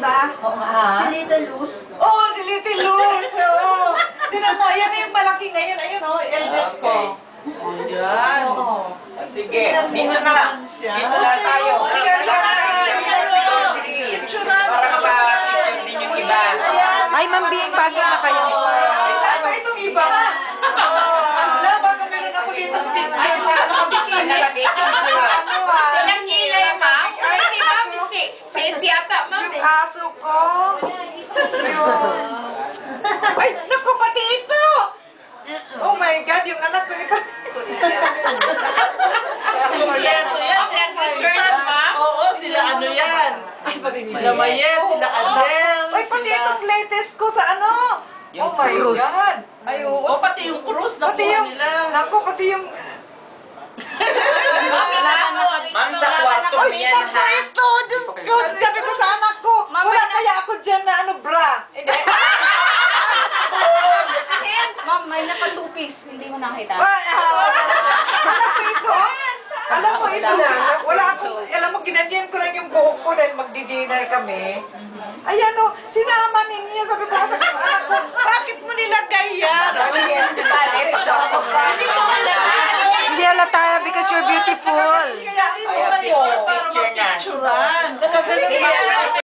ba? Oo nga. Si Little Luz. Oo, si Little Luz. Oo. Tinan mo, yan na yung malaki ngayon. Ayun, oh, eldest ko. Ayan. Oo. Sige, dito na. Dito na tayo. Para kapag-picture din yung iba. Ay, Ma'am Bing, pasok na kayo. Ay, saan ba itong iba? Ala, baka meron ako dito picture na nakabikini. Ilang kilo yan, ma'am? Ay, hindi, ma'am. Si Indiata, ma'am. Yung aso ko. Ayun. Ay, naku, pati ito! Oh my God, yung anak ko ito. Kumpleto yan. Ang Christmas, ma'am. Oo, sila ano yan? Sila Mayet, sila Adele. Ay, pati itong latest ko sa ano? Oh my God. Ay, oo. O, pati yung cruise na Pati yung, nila. naku, pati yung, Ma'am, sa kwarto mo ay, yan, naku, ha? ito, Diyos ko. Sabi ko sa anak ko, wala kaya ako dyan na ano, bra. Hindi. Ma'am, may napatupis. Hindi mo nakita. Alam mo ito? Alam mo ito? Wala akong, alam mo, ginandiyan ko lang yung buhok ko dahil magdi-dinner kami. Ayan o, sinama ninyo. Sabi ko sa anak ko, bakit mo nilagay yan? Sige, Hindi halata because you're beautiful. Kaya, Picture na. Picturean. nakagaling yan.